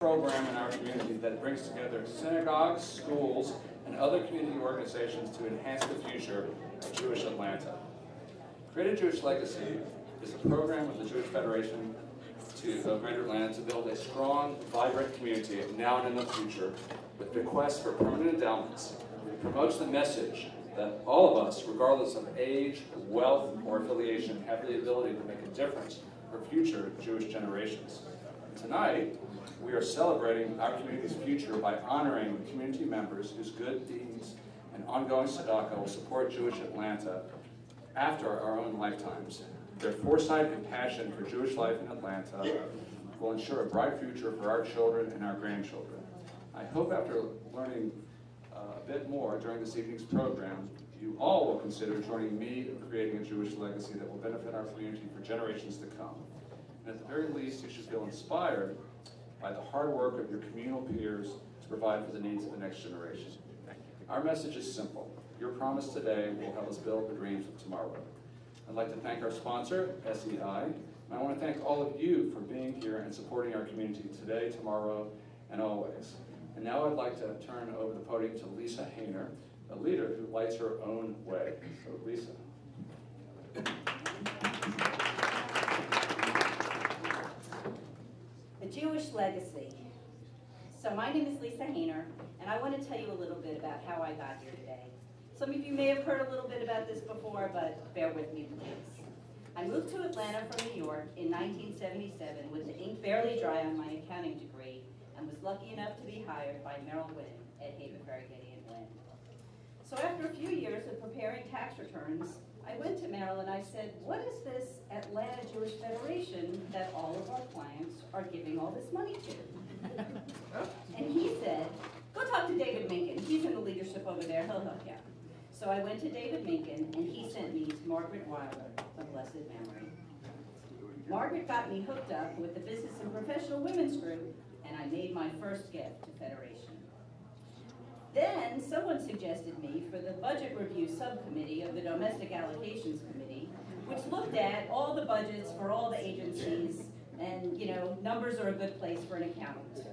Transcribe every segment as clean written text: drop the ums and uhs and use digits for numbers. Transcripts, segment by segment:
program in our community that brings together synagogues, schools, and other community organizations to enhance the future of Jewish Atlanta. Create a Jewish Legacy is a program of the Jewish Federation of Greater Atlanta to build a strong, vibrant community now and in the future with bequests for permanent endowments. It promotes the message that all of us, regardless of age, wealth, or affiliation, have the ability to make a difference for future Jewish generations. Tonight, we are celebrating our community's future by honoring community members whose good deeds and ongoing tzedakah will support Jewish Atlanta after our own lifetimes. Their foresight and passion for Jewish life in Atlanta will ensure a bright future for our children and our grandchildren. I hope after learning a bit more during this evening's program, you all will consider joining me in creating a Jewish legacy that will benefit our community for generations to come. And at the very least, you should feel inspired by the hard work of your communal peers to provide for the needs of the next generation. Our message is simple. Your promise today will help us build the dreams of tomorrow. I'd like to thank our sponsor, SEI, and I want to thank all of you for being here and supporting our community today, tomorrow, and always. And now I'd like to turn over the podium to Lisa Hayner, a leader who lights her own way. So, Lisa. The Jewish Legacy. So my name is Lisa Hayner, and I want to tell you a little bit about how I got here today. Some of you may have heard a little bit about this before, but bear with me, please. I moved to Atlanta from New York in 1977 with the ink barely dry on my accounting degree and was lucky enough to be hired by Merrill Wynn at Haven Ferry Getty & Wynn. So after a few years of preparing tax returns, I went to Merrill and I said, what is this Atlanta Jewish Federation that all of our clients are giving all this money to? And he said, go talk to David Minkin. He's in the leadership over there, he'll help you out. So I went to David Minkin and he sent me to Margaret Weiler, of blessed memory. Margaret got me hooked up with the Business and Professional Women's Group and I made my first gift to Federation. Then someone suggested me for the Budget Review Subcommittee of the Domestic Allocations Committee, which looked at all the budgets for all the agencies, and numbers are a good place for an accountant.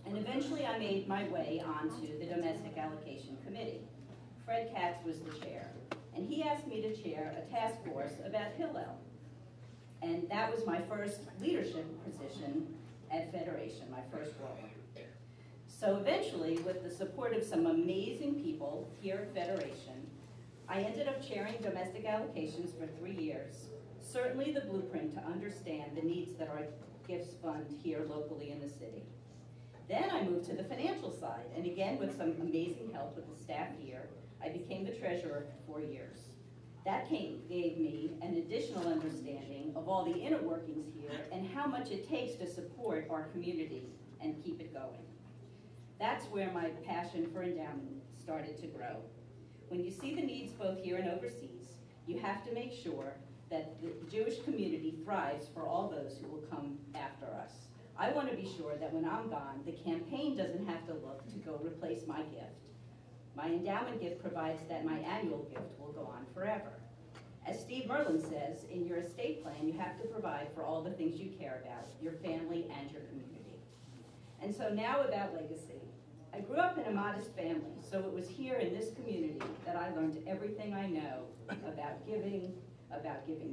And eventually I made my way onto the Domestic Allocation Committee. Fred Katz was the chair, and he asked me to chair a task force about Hillel. And that was my first leadership position at Federation, my first role. So eventually, with the support of some amazing people here at Federation, I ended up chairing domestic allocations for 3 years, certainly the blueprint to understand the needs that our gifts fund here locally in the city. Then I moved to the financial side, and again, with some amazing help with the staff here, I became the treasurer for 4 years. That gave me an additional understanding of all the inner workings here and how much it takes to support our community and keep it going. That's where my passion for endowment started to grow. When you see the needs both here and overseas, you have to make sure that the Jewish community thrives for all those who will come after us. I want to be sure that when I'm gone, the campaign doesn't have to look to go replace my gift. My endowment gift provides that my annual gift will go on forever. As Steve Merlin says, in your estate plan, you have to provide for all the things you care about, your family and your community. And so now about legacy. I grew up in a modest family, so it was here in this community that I learned everything I know about giving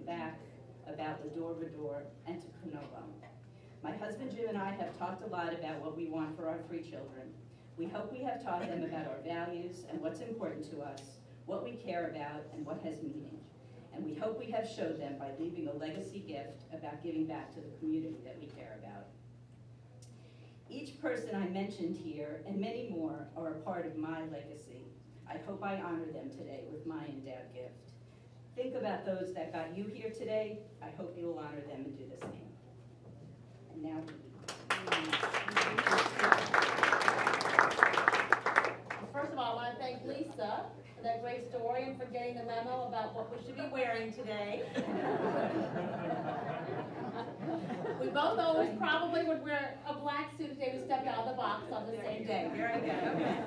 back, about Lador Vador, and Tikkun Olam. My husband Jim and I have talked a lot about what we want for our 3 children. We hope we have taught them about our values and what's important to us, what we care about, and what has meaning. And we hope we have showed them by leaving a legacy gift about giving back to the community that we care about. Each person I mentioned here, and many more, are a part of my legacy. I hope I honor them today with my endowed gift. Think about those that got you here today. I hope you will honor them and do the same. And now, first of all, I want to thank Lisa for that great story and for getting the memo about what we should be wearing today. We both always probably would wear a black suit if David stepped out of the box on the same day. Very good. Okay.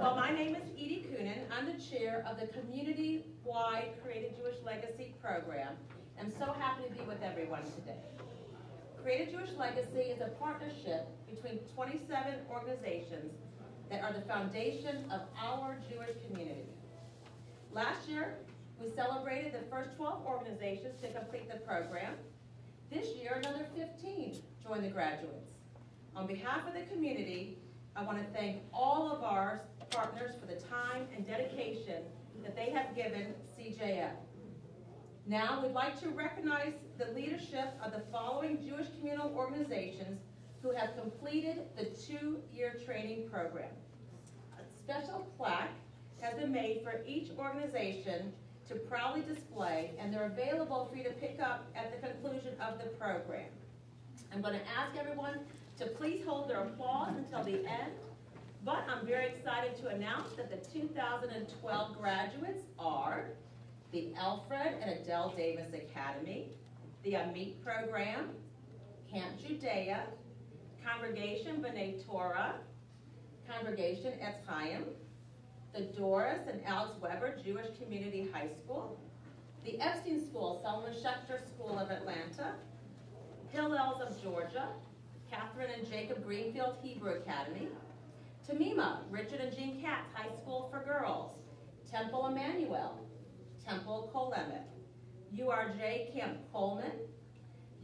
Well, my name is Edie Coonan. I'm the chair of the community-wide Creative Jewish Legacy Program. I'm so happy to be with everyone today. Create a Jewish Legacy is a partnership between 27 organizations that are the foundation of our Jewish community. Last year, we celebrated the first 12 organizations to complete the program. This year, another 15 joined the graduates. On behalf of the community, I want to thank all of our partners for the time and dedication that they have given CJL. Now, we'd like to recognize the leadership of the following Jewish communal organizations who have completed the 2-year training program. A special plaque has been made for each organization to proudly display, and they're available for you to pick up at the conclusion of the program. I'm going to ask everyone to please hold their applause until the end, but I'm very excited to announce that the 2012 graduates are the Alfred and Adele Davis Academy, the Amit Program, Camp Judea, Congregation B'nai Torah, Congregation Etz Chaim, the Doris and Alex Weber Jewish Community High School, the Epstein School, Solomon Schechter School of Atlanta, Hillels of Georgia, Catherine and Jacob Greenfield Hebrew Academy, Tamima, Richard and Jean Katz High School for Girls, Temple Emmanuel, Temple Kolemet, URJ Camp Coleman,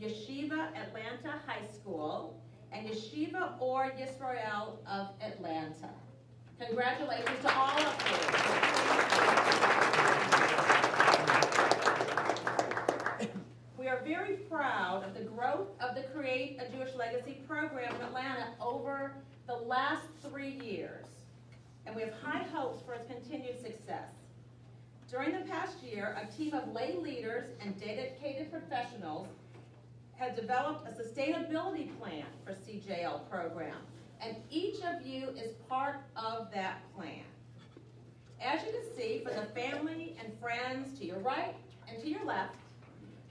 Yeshiva Atlanta High School, and Yeshiva Or Yisrael of Atlanta. Congratulations to all of you. We are very proud of the growth of the Create a Jewish Legacy program in Atlanta over the last 3 years, and we have high hopes for its continued success. During the past year, a team of lay leaders and dedicated professionals have developed a sustainability plan for CJL program, and each of you is part of that plan. As you can see, from the family and friends to your right and to your left,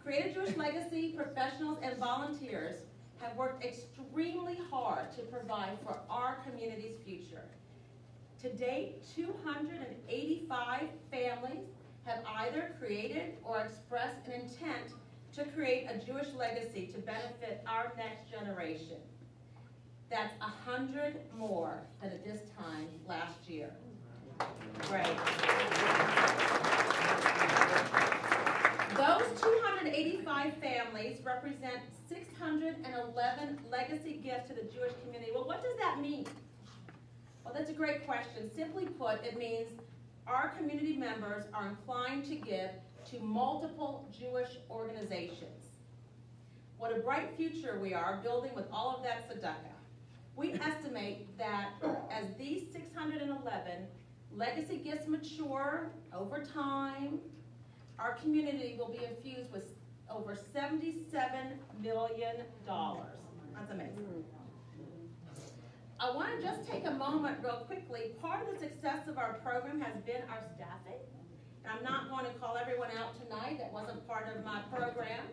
Create a Jewish Legacy professionals and volunteers have worked extremely hard to provide for our community's future. To date, 285 families have either created or expressed an intent to create a Jewish legacy to benefit our next generation. That's 100 more than at this time last year. Great. Those 285 families represent 611 legacy gifts to the Jewish community. Well, what does that mean? Well, that's a great question. Simply put, it means our community members are inclined to give to multiple Jewish organizations. What a bright future we are building with all of that tzedakah. We estimate that as these 611 legacy gifts mature over time, our community will be infused with over $77 million. That's amazing. I want to just take a moment real quickly. Part of the success of our program has been our staffing. And I'm not going to call everyone out tonight. That wasn't part of my program.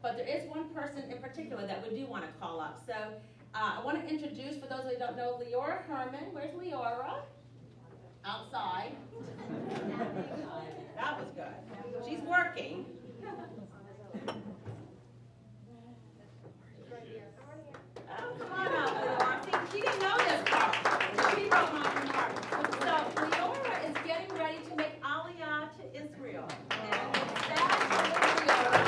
But there is one person in particular that we do want to call up. So I want to introduce, for those who don't know, Leora Herman. Where's Leora? Outside. That was good. She's working. Oh, come on up, Leora. See, she didn't know this part. She wrote my part. So Leora is getting ready to make Aliyah to Israel. And that's Leora.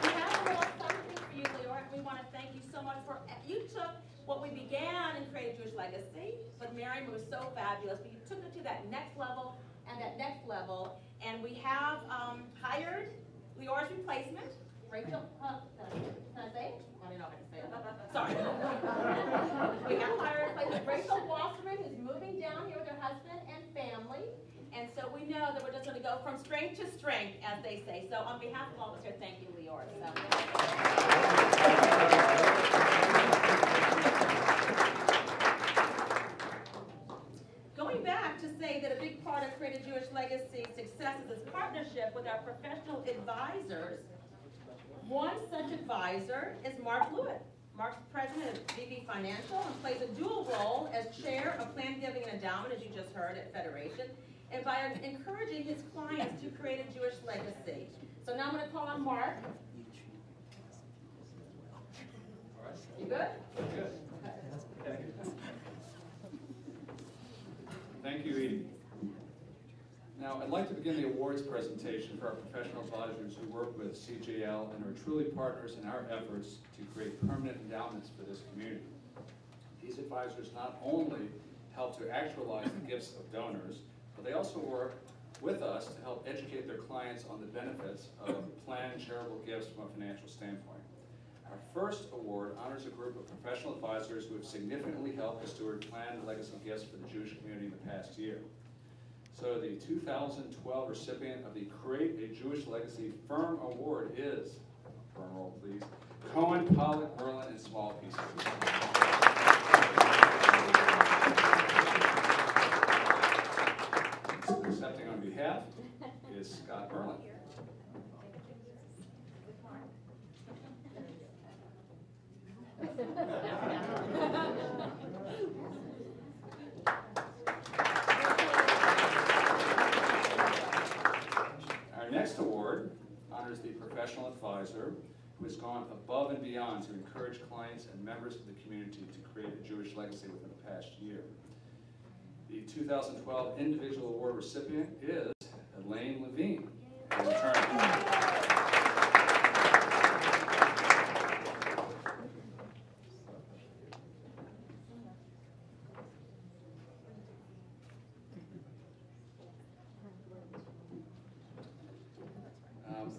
We have a little something for you, Leora. We want to thank you so much for, you took what we began in Create a Jewish Legacy, but Miriam was so fabulous, but you took it to that next level and that next level. And we have hired Leora's replacement, Rachel, can I say it? I don't know if I can say it. Sorry. We have hired Rachel Wasserman, who's moving down here with her husband and family. And so we know that we're just going to go from strength to strength, as they say. So on behalf of all of us here, thank you, Leora. Going back to say that a big part of Create a Jewish Legacy success is its partnership with our professional advisors. One such advisor is Mark Lewitt. Mark's president of VB Financial and plays a dual role as chair of Planned Giving and Endowment, as you just heard, at Federation, and by encouraging his clients to create a Jewish legacy. So now I'm going to call on Mark. You good? Good. Thank you, Edie. Now, I'd like to begin the awards presentation for our professional advisors who work with CJL and are truly partners in our efforts to create permanent endowments for this community. These advisors not only help to actualize the gifts of donors, but they also work with us to help educate their clients on the benefits of planned charitable gifts from a financial standpoint. Our first award honors a group of professional advisors who have significantly helped to steward planned legacy gifts for the Jewish community in the past year. So the 2012 recipient of the Create a Jewish Legacy Firm Award is, drum roll please, Cohen, Pollock, Merlin, and Small Pieces. Accepting on behalf is Scott Merlin. Our next award honors the professional advisor who has gone above and beyond to encourage clients and members of the community to create a Jewish legacy within the past year. The 2012 individual award recipient is Elaine Levine.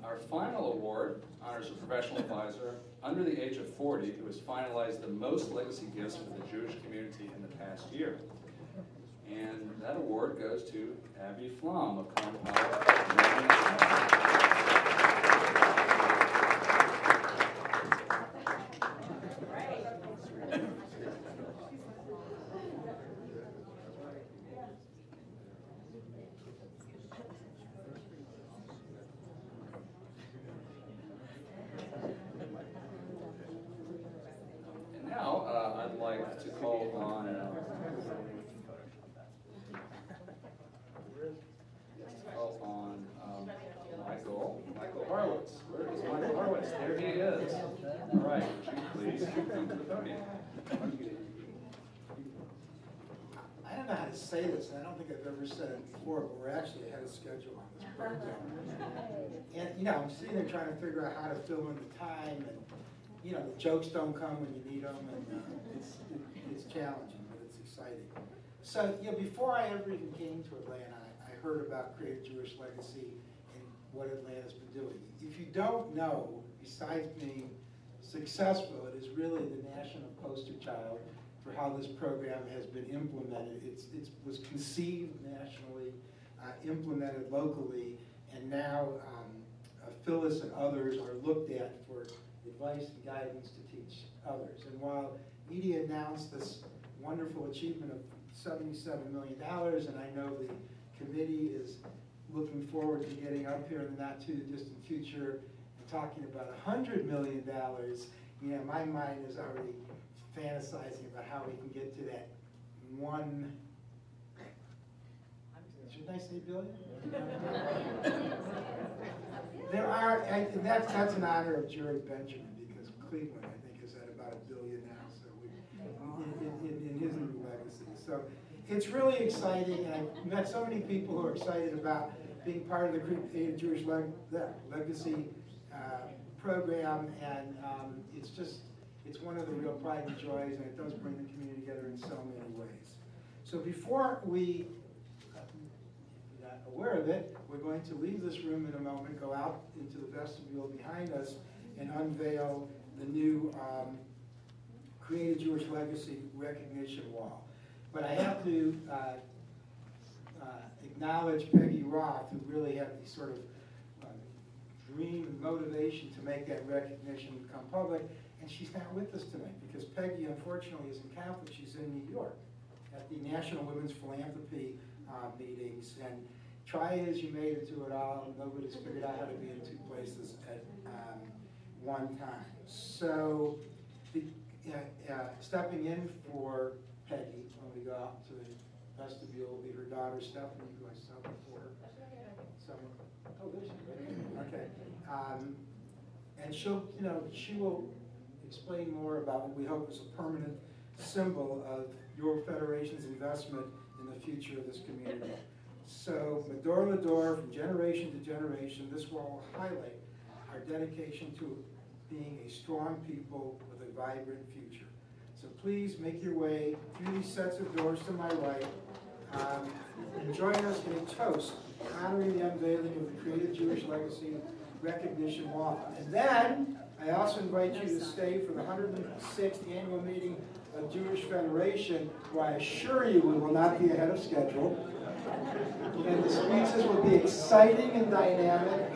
Our final award honors a professional advisor under the age of 40 who has finalized the most legacy gifts for the Jewish community in the past year. And that award goes to Abby Flom of Cohen Pollock. And now I'd like to call on Michael Horowitz. Where is Michael Horowitz? There he is. All right, would you please come to the podium? I don't know how to say this, and I don't think I've ever said it before, but we're actually ahead of schedule on this program. And, I'm sitting there trying to figure out how to fill in the time, and, the jokes don't come when you need them, and it's challenging, but it's exciting. So, before I ever even came to Atlanta, I heard about Create a Jewish Legacy and what Atlanta's been doing. If you don't know, besides being successful, it is really the national poster child for how this program has been implemented. It was conceived nationally, implemented locally, and now Phyllis and others are looked at for advice and guidance to teach others. And while Edie announced this wonderful achievement of $77 million, and I know the committee is looking forward to getting up here in the not too distant future and talking about $100 million, my mind is already fantasizing about how we can get to that one, should I say billion? There are, and that's an honor of Jerry Benjamin, because Cleveland, I think, is at about $1 billion now, so in his new legacy. So it's really exciting, and I've met so many people who are excited about being part of the Create a Jewish Legacy program, and it's one of the real pride and joys, and it does bring the community together in so many ways. So before we, if you're not aware of it, we're going to leave this room in a moment, go out into the vestibule behind us, and unveil the new Create a Jewish Legacy recognition wall. But I have to acknowledge Peggy Roth, who really had the sort of dream and motivation to make that recognition become public. And she's not with us tonight because Peggy, unfortunately, isn't Catholic. She's in New York at the National Women's Philanthropy meetings. And try as you may to do it all, nobody's figured out how to be in two places at one time. So stepping in for Peggy when we go out to the vestibule will be her daughter, Stephanie, who I saw before. Oh, there she is. Okay. And she will explain more about what we hope is a permanent symbol of your federation's investment in the future of this community. So, Medor Lador, from generation to generation, this wall will highlight our dedication to being a strong people with a vibrant future. So please make your way through these sets of doors to my right. And join us in a toast honoring the unveiling of the Creative Jewish Legacy Recognition Wall. And then, I also invite you to stay for the 106th annual meeting of Jewish Federation, where I assure you we will not be ahead of schedule. And the speeches will be exciting and dynamic.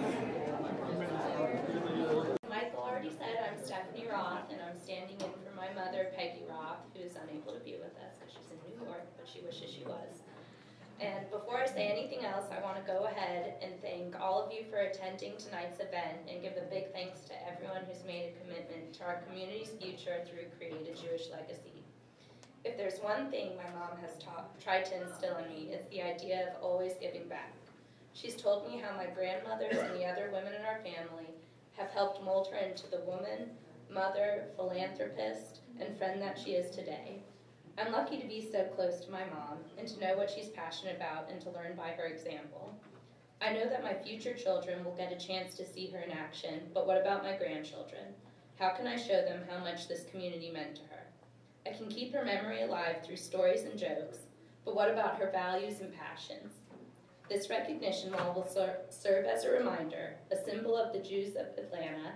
Michael already said I'm Stephanie Roth, and I'm standing in for my mother, Peggy Roth, who is unable to be with us because she's in New York, but she wishes she was. And before I say anything else, I want to go ahead and thank all of you for attending tonight's event and give a big thanks to everyone who's made a commitment to our community's future through Create a Jewish Legacy. If there's one thing my mom has tried to instill in me, it's the idea of always giving back. She's told me how my grandmothers and the other women in our family have helped mold her into the woman, mother, philanthropist, and friend that she is today. I'm lucky to be so close to my mom and to know what she's passionate about and to learn by her example. I know that my future children will get a chance to see her in action, but what about my grandchildren? How can I show them how much this community meant to her? I can keep her memory alive through stories and jokes, but what about her values and passions? This recognition wall will serve as a reminder, a symbol of the Jews of Atlanta,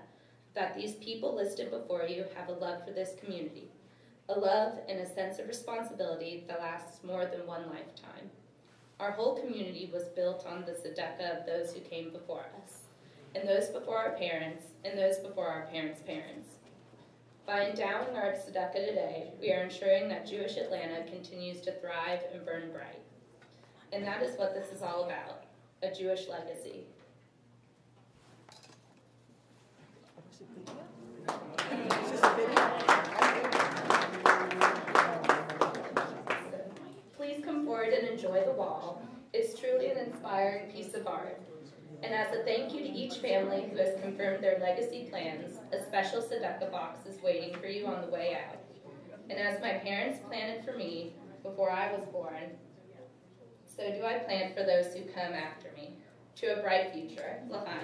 that these people listed before you have a love for this community, a love and a sense of responsibility that lasts more than one lifetime. Our whole community was built on the tzedakah of those who came before us, and those before our parents, and those before our parents' parents. By endowing our tzedakah today, we are ensuring that Jewish Atlanta continues to thrive and burn bright. And that is what this is all about, a Jewish legacy. Please come forward and enjoy the wall. It's truly an inspiring piece of art. And as a thank you to each family who has confirmed their legacy plans, a special tzedakah box is waiting for you on the way out. And as my parents planned it for me before I was born, so do I plan for those who come after me. To a bright future. L'chaim.